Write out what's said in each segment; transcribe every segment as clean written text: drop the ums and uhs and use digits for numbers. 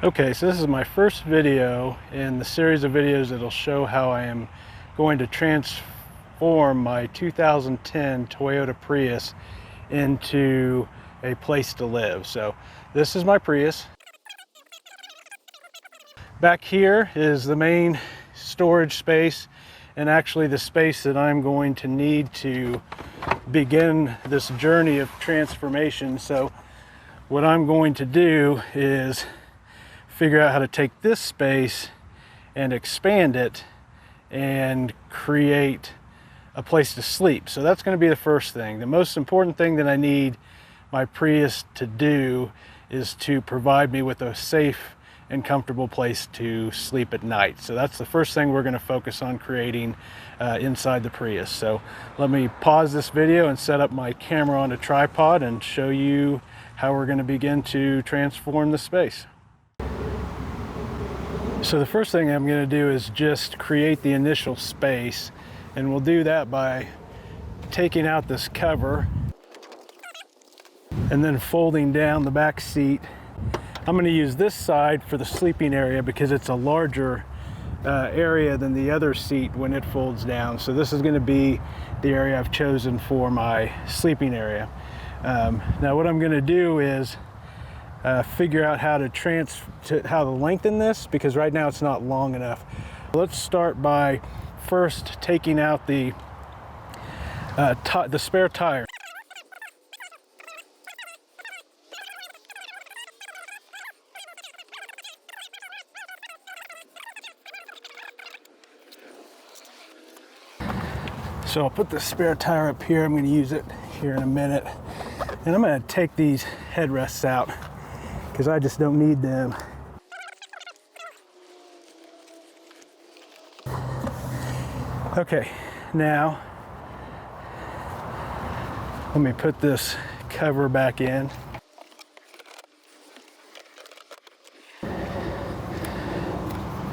Okay, so this is my first video in the series of videos that'll show how I am going to transform my 2010 Toyota Prius into a place to live. So this is my Prius. Back here is the main storage space, and actually the space that I'm going to need to begin this journey of transformation. So what I'm going to do is figure out how to take this space and expand it and create a place to sleep. So that's going to be the first thing. The most important thing that I need my Prius to do is to provide me with a safe and comfortable place to sleep at night. So that's the first thing we're going to focus on creating inside the Prius. So let me pause this video and set up my camera on a tripod and show you how we're going to begin to transform the space. So the first thing I'm going to do is just create the initial space, and we'll do that by taking out this cover and then folding down the back seat. I'm going to use this side for the sleeping area because it's a larger area than the other seat when it folds down. So this is going to be the area I've chosen for my sleeping area. Now what I'm going to do is figure out how to lengthen this, because right now it's not long enough. Let's start by first taking out the spare tire. So I'll put the spare tire up here. I'm going to use it here in a minute, and I'm going to take these headrests out because I just don't need them. Okay, now let me put this cover back in.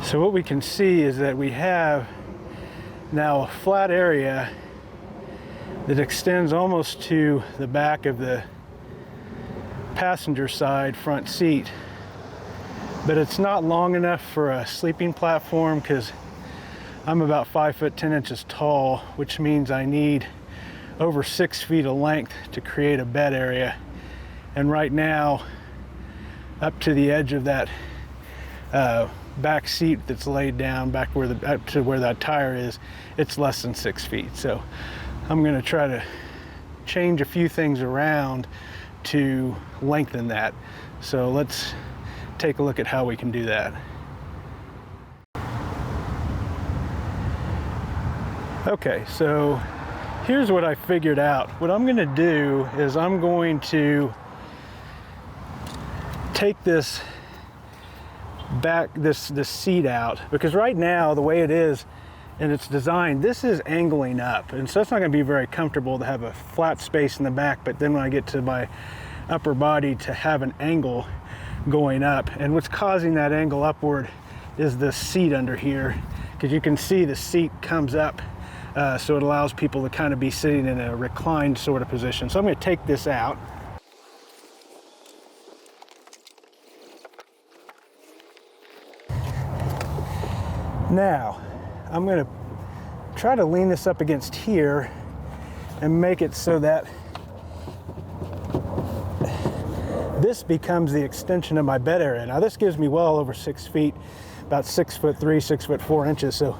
So what we can see is that we have now a flat area that extends almost to the back of the passenger side front seat, but it's not long enough for a sleeping platform because I'm about 5 foot 10 inches tall, which means I need over 6 feet of length to create a bed area. And right now, up to the edge of that back seat that's laid down back up to where that tire is, it's less than 6 feet. So I'm going to try to change a few things around to lengthen that. So let's take a look at how we can do that. Okay, so here's what I figured out. What I'm going to do is I'm going to take this seat out, because right now the way it is and it's designed, this is angling up, and so it's not going to be very comfortable to have a flat space in the back, but then when I get to my upper body to have an angle going up. And what's causing that angle upward is the seat under here, because you can see the seat comes up, so it allows people to kind of be sitting in a reclined sort of position. So I'm going to take this out. Now, I'm going to try to lean this up against here and make it so that this becomes the extension of my bed area. Now this gives me well over 6 feet, about 6 foot 3, 6 foot 4 inches. So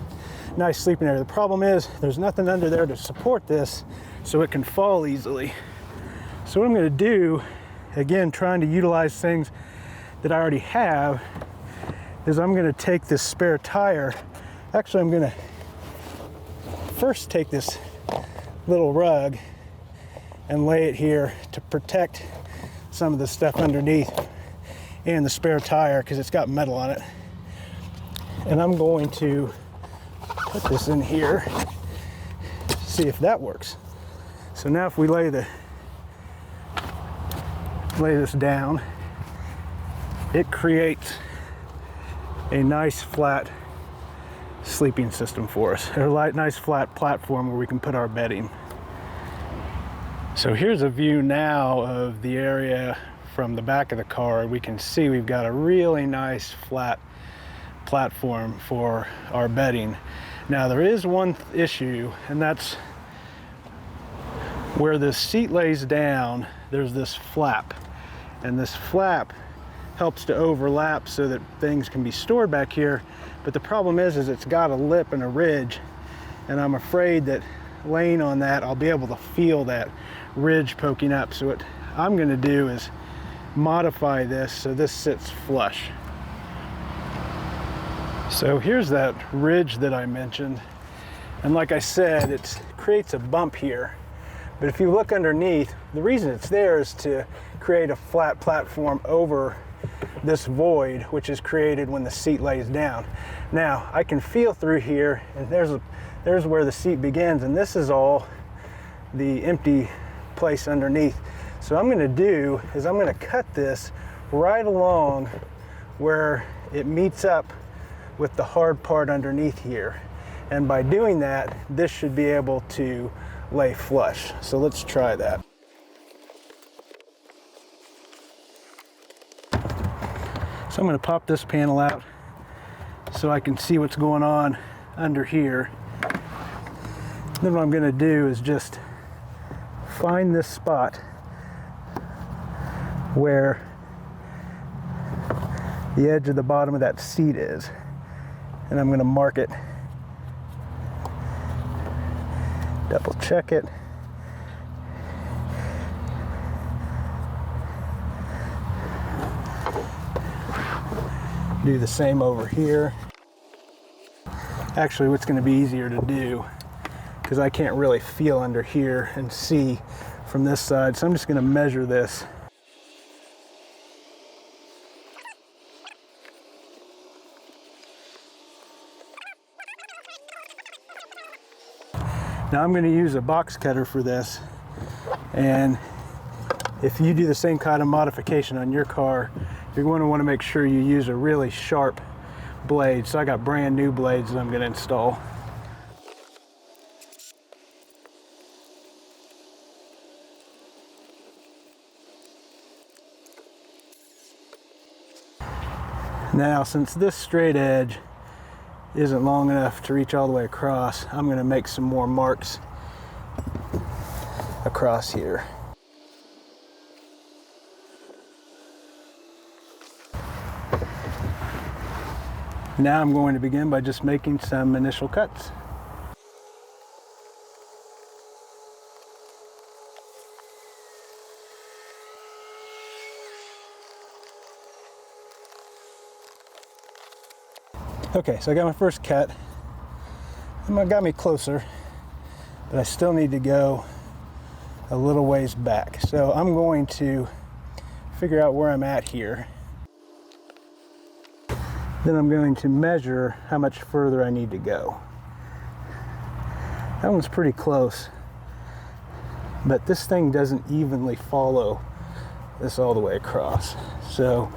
nice sleeping area. The problem is there's nothing under there to support this, so it can fall easily. So what I'm going to do, again, trying to utilize things that I already have, is I'm going to take this spare tire. Actually, I'm going to first take this little rug and lay it here to protect some of the stuff underneath and the spare tire, because it's got metal on it. And I'm going to put this in here, see if that works. So now if we lay this down, it creates a nice flat sleeping system for us, a nice flat platform where we can put our bedding. So here's a view now of the area from the back of the car, we can see we've got a really nice flat platform for our bedding. Now there is one issue, and that's where the seat lays down, there's this flap, and this flap helps to overlap so that things can be stored back here. But the problem is it's got a lip and a ridge, and I'm afraid that laying on that, I'll be able to feel that ridge poking up. So what I'm going to do is modify this so this sits flush. So here's that ridge that I mentioned, and like I said, it creates a bump here. But if you look underneath, the reason it's there is to create a flat platform over this void, which is created when the seat lays down. Now, I can feel through here, and there's where the seat begins, and this is all the empty place underneath. So what I'm gonna do is I'm gonna cut this right along where it meets up with the hard part underneath here. And by doing that, this should be able to lay flush. So let's try that. So I'm going to pop this panel out so I can see what's going on under here. Then what I'm going to do is just find this spot where the edge of the bottom of that seat is, and I'm going to mark it. Double check it. Do the same over here. Actually, what's going to be easier to do, because I can't really feel under here and see from this side, so I'm just going to measure this. Now I'm going to use a box cutter for this, and if you do the same kind of modification on your car, you're going to want to make sure you use a really sharp blade. So I got brand new blades that I'm going to install. Now, since this straight edge isn't long enough to reach all the way across, I'm going to make some more marks across here. Now I'm going to begin by just making some initial cuts. Okay, so I got my first cut. It got me closer, but I still need to go a little ways back. So I'm going to figure out where I'm at here. Then I'm going to measure how much further I need to go. That one's pretty close, but this thing doesn't evenly follow this all the way across. So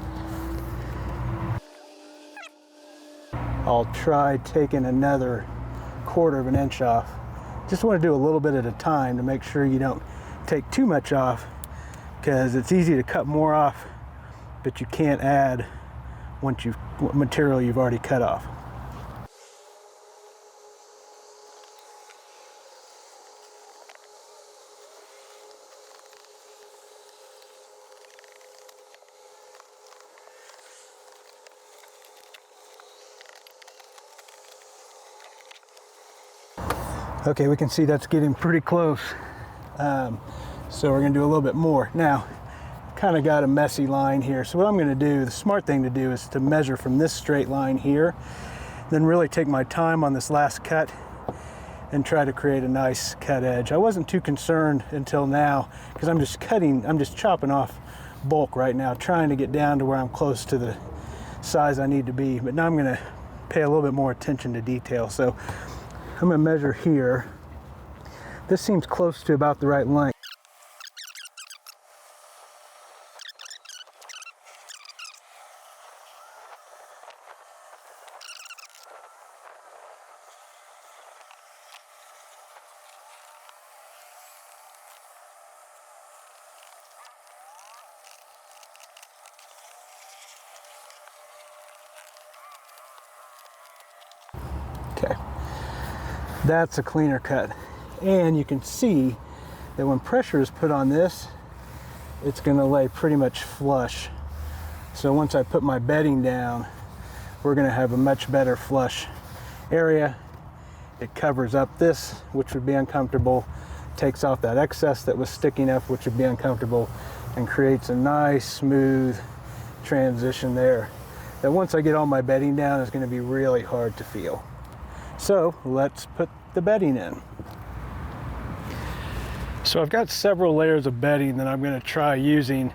I'll try taking another 1/4 of an inch off. Just want to do a little bit at a time to make sure you don't take too much off, because it's easy to cut more off, but you can't add material you've already cut off. Okay, we can see that's getting pretty close. So we're gonna do a little bit more. Now, kind of got a messy line here. So what I'm gonna do, the smart thing to do is to measure from this straight line here, then really take my time on this last cut and try to create a nice cut edge. I wasn't too concerned until now, because I'm just chopping off bulk right now, trying to get down to where I'm close to the size I need to be. But now I'm gonna pay a little bit more attention to detail. So I'm gonna measure here. This seems close to about the right length. That's a cleaner cut. And you can see that when pressure is put on this, it's going to lay pretty much flush. So once I put my bedding down, we're going to have a much better flush area. It covers up this, which would be uncomfortable, takes off that excess that was sticking up, which would be uncomfortable, and creates a nice smooth transition there that once I get all my bedding down is going to be really hard to feel. So let's put the bedding in. So I've got several layers of bedding that I'm going to try using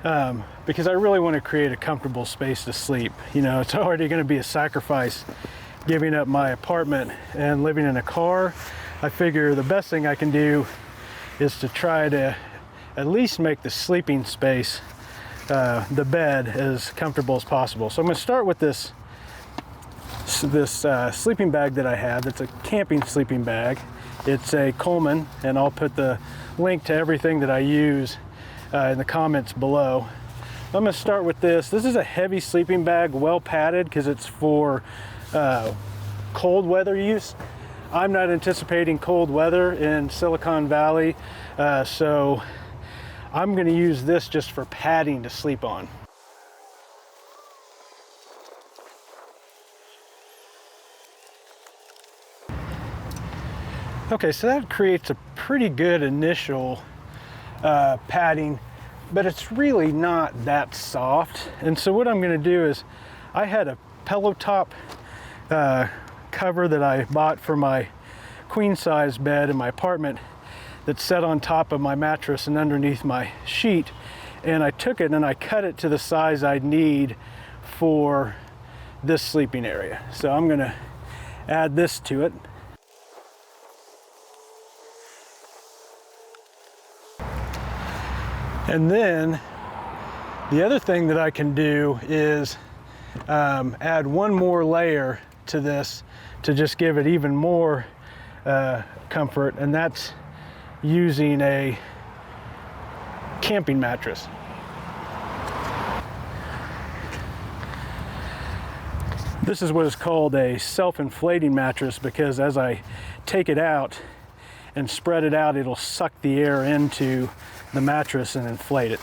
because I really want to create a comfortable space to sleep. You know, it's already going to be a sacrifice giving up my apartment and living in a car. I figure the best thing I can do is to try to at least make the sleeping space, the bed, as comfortable as possible. So I'm going to start with this sleeping bag that I have. It's a camping sleeping bag. It's a Coleman, and I'll put the link to everything that I use in the comments below. I'm going to start with this. This is a heavy sleeping bag, well padded, because it's for cold weather use. I'm not anticipating cold weather in Silicon Valley, so I'm going to use this just for padding to sleep on. Okay, so that creates a pretty good initial padding, but it's really not that soft. And so what I'm going to do is, I had a pillow top cover that I bought for my queen size bed in my apartment that sat on top of my mattress and underneath my sheet, and I took it and I cut it to the size I'd need for this sleeping area. So I'm going to add this to it. And then the other thing that I can do is add one more layer to this to just give it even more comfort, and that's using a camping mattress. This is what is called a self-inflating mattress, because as I take it out and spread it out, it'll suck the air into the mattress and inflate it.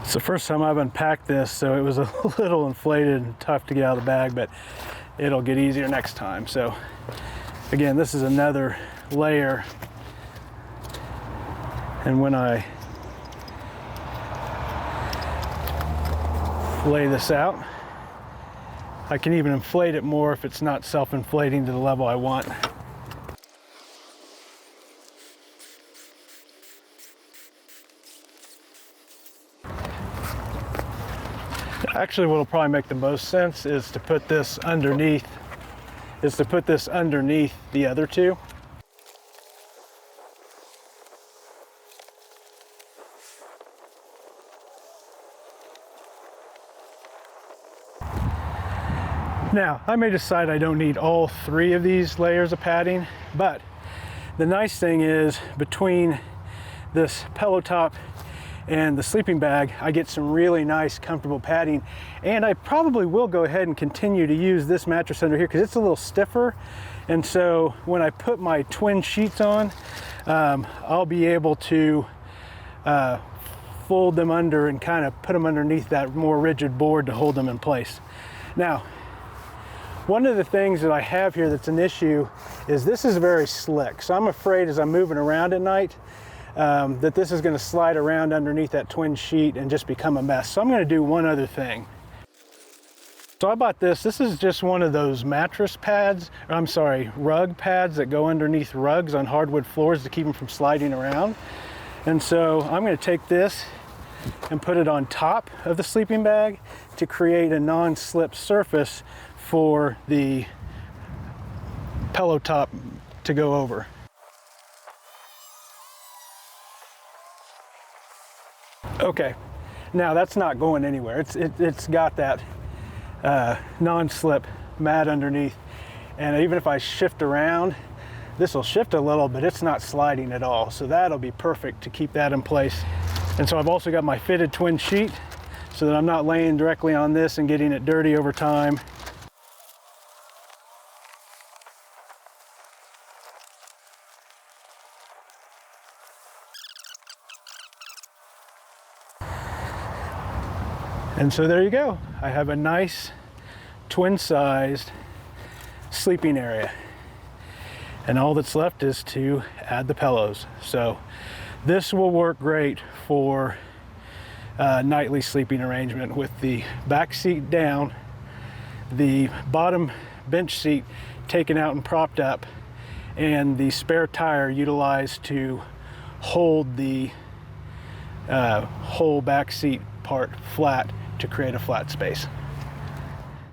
It's the first time I've unpacked this, so it was a little inflated and tough to get out of the bag, but it'll get easier next time. So again, this is another layer, and when I lay this out, I can even inflate it more if it's not self-inflating to the level I want. Actually, what will probably make the most sense is to put this underneath, the other two. Now, I may decide I don't need all three of these layers of padding, but the nice thing is between this pillow top and the sleeping bag, I get some really nice, comfortable padding. And I probably will go ahead and continue to use this mattress under here because it's a little stiffer. And so when I put my twin sheets on, I'll be able to fold them under and kind of put them underneath that more rigid board to hold them in place. Now, one of the things that I have here that's an issue is this is very slick. So I'm afraid as I'm moving around at night that this is going to slide around underneath that twin sheet and just become a mess. So I'm going to do one other thing. So I bought this. This is just one of those mattress pads, or I'm sorry, rug pads that go underneath rugs on hardwood floors to keep them from sliding around. And so I'm going to take this and put it on top of the sleeping bag to create a non-slip surface for the pillow top to go over. Okay, now that's not going anywhere. It's got that non-slip mat underneath, and even if I shift around, this will shift a little, but it's not sliding at all. So that'll be perfect to keep that in place. And so I've also got my fitted twin sheet so that I'm not laying directly on this and getting it dirty over time. And so there you go. I have a nice twin-sized sleeping area. And all that's left is to add the pillows. So this will work great for nightly sleeping arrangement with the back seat down, the bottom bench seat taken out and propped up, and the spare tire utilized to hold the whole back seat part flat to create a flat space.